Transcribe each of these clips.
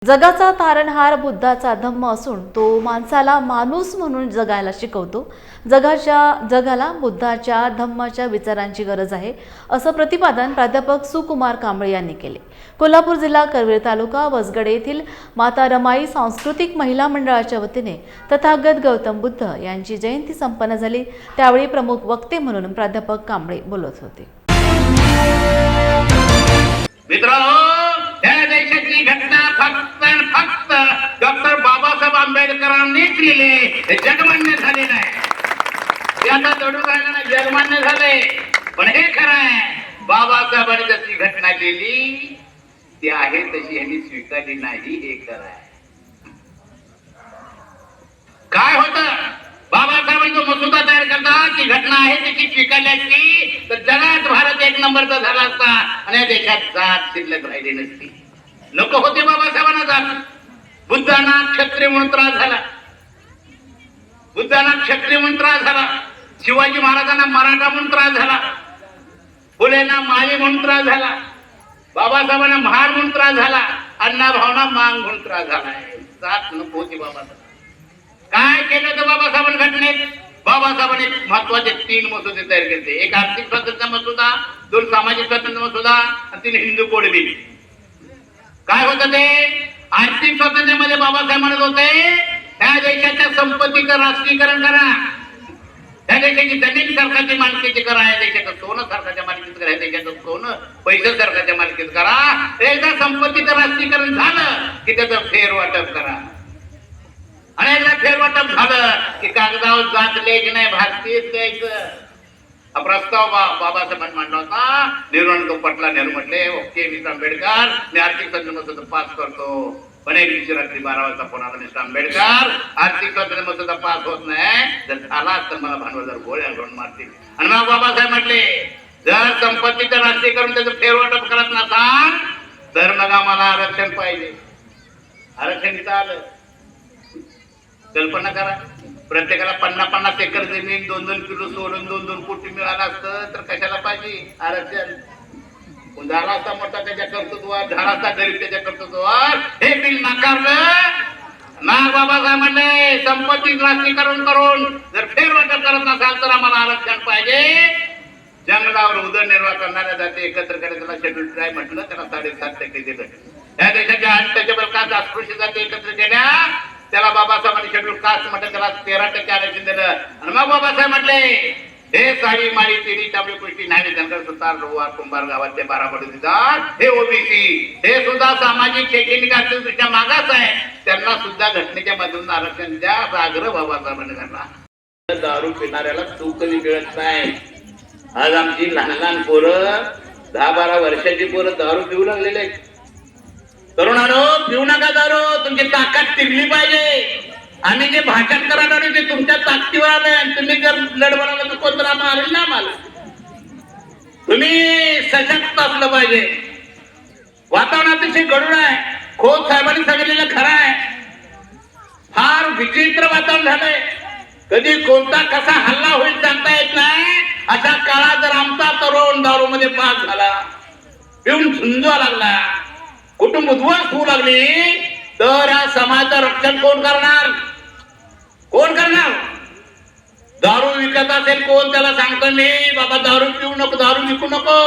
जगाचा तारणहार बुद्धाचा धम्म असून तो माणसाला माणूस म्हणून जगायला शिकवतो. जगाला बुद्धाच्या धम्माच्या विचारांची गरज आहे, असं प्रतिपादन प्राध्यापक सुकुमार कांबळे यांनी केले. कोल्हापूर जिल्हा करवीर तालुका वसगडे येथील माता रमाई सांस्कृतिक महिला मंडळाच्या वतीने तथागत गौतम बुद्ध यांची जयंती संपन्न झाली. त्यावेळी प्रमुख वक्ते म्हणून प्राध्यापक कांबळे बोलत होते. या देशाची घटना फक्त डॉक्टर बाबासाहेब आंबेडकरांनीच लिहिली, हे जगमान्य झाले नाही. त्याचा दडू राहिला नाही, जगमान्य झाले. पण हे खरं आहे, बाबासाहेबांनी जशी घटना लिहिली ती आहे तशी यांनी स्वीकारली नाही, हे खरं आहे. काय होतं, बाबासाहेबांनी जो मसुदा तयार करतात ती घटना आहे त्याची स्वीकारली असती तर जगात भारत एक नंबरचा झाला असता आणि या देशात जात शिल्लक राहिली नसती. नको होते बाबासाहेबांना जात. बुद्धांना क्षत्रिय म्हणून त्रास झाला, बुद्धांना क्षत्रिय म्हणून त्रास झाला, शिवाजी महाराजांना मराठा म्हणून त्रास झाला, फुलेंना माळी म्हणून त्रास झाला, बाबासाहेबांना महार म्हणून त्रास झाला, अण्णा भावना मांग म्हणून त्रास झाला. जात नको होती बाबासाहेब. काय केलं तर बाबासाहेबांनी घटनेत बाबासाहेबांनी महत्वाचे 3 मसुदे तयार केले. एक आर्थिक स्वातंत्र्य मसुदा, 2 सामाजिक स्वातंत्र्य मसुदा आणि 3 हिंदू कोड बिल. काय होतं ते आर्थिक स्वातंत्र्यामध्ये बाबासाहेब म्हणत होते त्या देशाच्या संपत्तीचं राष्ट्रीयकरण करा, त्या देशाची जमीन सरकारची मालकीची करा, या देशाचं सोनं सरकारच्या मालकीचं करा, या देशाचं सोनं पैसे सरकारच्या मालकीचं करा. एकदा संपत्तीचं राष्ट्रीयकरण झालं की त्याचं फेरवाटप करा आणि एकदा फेरवाटप झालं की कागदावर जात लेख नाही, भारतीयच द्यायचं. हा प्रस्ताव बाबासाहेबांनी मांडला होता. नेहरू पटला. नेहरू म्हटले ओके मिस्टर आंबेडकर, मी आर्थिक स्वातंत्र्य मसुदा पास करतो. पण एक दिवशी रात्री 12 वाजता फोन आला, मिस्टर आंबेडकर आर्थिक स्वातंत्र्य मसुदा पास होत नाही, जर झाला तर मला भांडवलदार गोळ्या घालून मारतील. आणि मग बाबासाहेब म्हटले जर संपत्तीचं राष्ट्रीयकरण त्याचं फेरवाटप करत नसाल तर मग आम्हाला आरक्षण पाहिजे. आरक्षण इथं आलं. कल्पना करा, प्रत्येकाला 50-50 एकर जमीन, 2-2 किलो सोडून 2-2 कोटी मिळालं असतं तर कशाला पाहिजे आरक्षण. झाला असता मोठा त्याच्या कर्तृत्वावर, झाला असता गरीब त्याच्या कर्तृत्वावर. हे बिल नाकारलं. नाग बाबासाहेब म्हणले संपत्ती राष्ट्रीयकरण करून जर फेरवाटप करत नसाल तर आम्हाला आरक्षण पाहिजे. जंगलावर उदरनिर्वाह करणाऱ्या जाती एकत्र करायला शेड्यूल ट्राय म्हटलं, त्याला 7.5% दिलं. या देशाच्या 8% कास्ट अस्पृश्य जाती एकत्र केल्या, त्याला बाबासाहेबांनी शेड्यूल कास्ट म्हटलं, त्याला 13% आरक्षण दिलं. आणि मग बाबासाहेब म्हटले हे साडी माळी तेरी तांबडी कुष्टी नाही धनगर सुतार लोहार कुंभार गावातले 12 बडीदार हे ओबीसी हे सुद्धा सामाजिक शैक्षणिक आर्थिकदृष्ट्या मागास आहे, त्यांना सुद्धा घटनेच्या मधून आरक्षण द्या असा आग्रह बाबासाहेबांनी करला. दारू पिणाऱ्याला चूक कधी मिळत नाही. आज आमची लहान लहान पोरं 10-12 वर्षाची पोरं दारू पिऊ लागलेले आहेत. तरुणांनो पिऊ नका दारू, तुमची ताकद टिकली पाहिजे. आम्ही जे भाषण करायला ते तुमच्या ताकदीवर आले आणि तुम्ही जर लढ बनवलं तर कोणतं मारेल ना मला. तुम्ही सशक्त असलं पाहिजे. वातावरण अतिशय गढूळ आहे. खोत साहेबांनी सांगितलेलं खरं आहे. फार विचित्र वातावरण झालंय. कधी कोणता कसा हल्ला होईल सांगता येत नाही. अशा काळात जर आमचा तरुण दारूमध्ये पास झाला, पिऊन झुंजवा लागला, कुटुंब उद्ध्वस्त होऊ लागली तर या समाजाचं रक्षण कोण करणार? कोण करणार? दारू विकत असेल कोण, त्याला सांगतो मी बाबा दारू पिऊ नको, दारू विकू नको.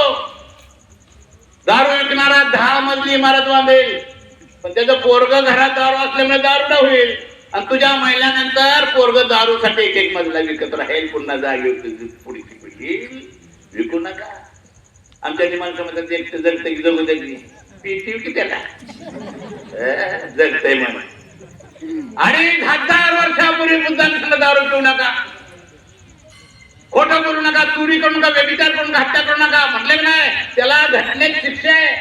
दारू विकणारा 10 मजली इमारत बांधेल पण त्याचं पोरग घरात दारू असल्यामुळे दारुडा होईल आणि तुझ्या महिल्यानंतर पोरग दारूसाठी 1-1 मजला विकत राहील. पुन्हा जागी पुढची पिढी विकू नका. आमच्या निमांच्यामध्ये एक जगत जगू द्यायची पीटी की त्याला जगतय म्हणून. आणि 1000 वर्षापूर्वी बुद्धांनी सांगितलं दारू पिऊ नका, खोटं बोलू नका, चोरी करू नका, व्यभिचार करू नका, हत्या करू नका. म्हटले की नाही त्याला घटनेत शिक्षा आहे.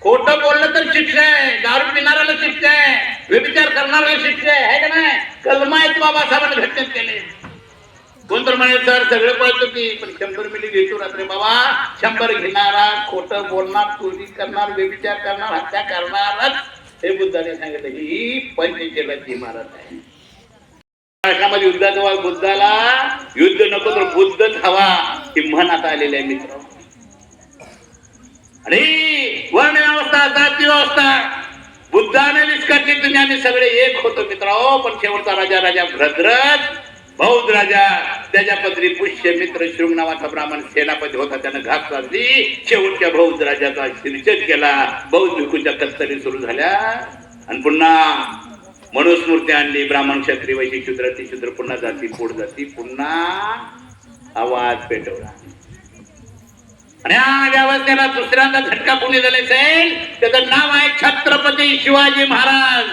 खोटं बोललं तर शिक्षा आहे, दारू पिणाऱ्याला शिक्षा आहे, व्यभिचार करणाऱ्याला शिक्षा आहे का नाही? कलम आहेत बाबासाहेबांनी घटनेत केले. कोणतर म्हणे सर सगळे पळतो की पण 100 मिली घेतो रात्री. बाबा 100 घेणारा, खोटं बोलणार, चोरी करणार, व्यभिचार करणार, हत्या करणारच हे बुद्धाने सांगितलं. ही पंचशीलाची इमारत आहे. महाराष्ट्रामध्ये युद्धाचा बुद्धाला युद्ध नको तर बुद्धच हवा ही म्हण आता आलेली आहे मित्र. आणि वर्ण व्यवस्था, जाती व्यवस्था बुद्धाने विस्कटली दुनिया, आम्ही सगळे एक होतो मित्रांनो. पण शेवटचा राजा राजा भद्रथ बौद्ध राजा, त्याच्या पत्नी पुष्य मित्र शृंग नावाचा ब्राह्मण सेनापती होता, त्यानं घात घातली. शेवटच्या बौद्ध राजाचा निषेध केला. बौद्ध भिक्खूच्या कत्तली सुरू झाल्या आणि पुन्हा मनुस्मृती आणली. ब्राह्मण क्षत्रिय वैश्य शूद्र ती शूद्र पुन्हा जाती पोट जाती, पुन्हा आवाज पेटवला. आणि या व्यवस्थेला दुसऱ्यांदा झटका कोणी दिले असेल, त्याचं नाव आहे छत्रपती शिवाजी महाराज.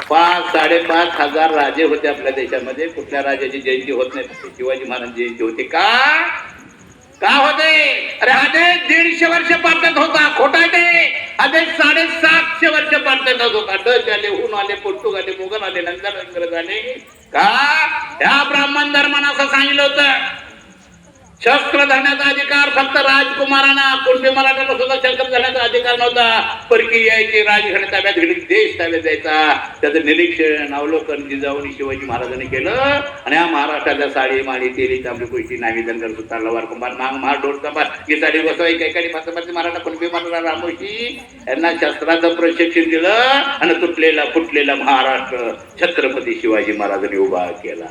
5-5.5 हजार राजे होते आपल्या देशामध्ये. कुठल्या राजाची जयंती होत नाही, शिवाजी महाराज जयंती होते. का होते? अरे हा देश 150 वर्ष पालतात होता. खोटा ते हा देश 750 वर्ष पालतात होता. डच आले, हुन आले, पोर्तुग आले, मुघल आले, नंतर इंग्रज आले. का या ब्राह्मण धर्मानं असं सांगितलं होतं, शस्त्र धरण्याचा अधिकार फक्त राजकुमारांना, कुणबी मराठ्याला सुद्धा शस्त्र धरण्याचा अधिकार नव्हता. परकी यायची, राजघाट ताब्यात घडी, देश ताब्यात जायचा. त्याचं निरीक्षण अवलोकन जिजाऊनी शिवाजी महाराजांनी केलं. आणि या महाराष्ट्राच्या साडी माडी तेली तांबडी कुस्ती नावी धनगर सुतार लवार कुंभार नांग महार ढोल कंबार ही साडी बसवाई कैकाडी मातबाची मराठा कुणबी मराठा रामोशी यांना शस्त्राचं प्रशिक्षण दिलं आणि तुटलेला फुटलेला महाराष्ट्र छत्रपती शिवाजी महाराजांनी उभा केला.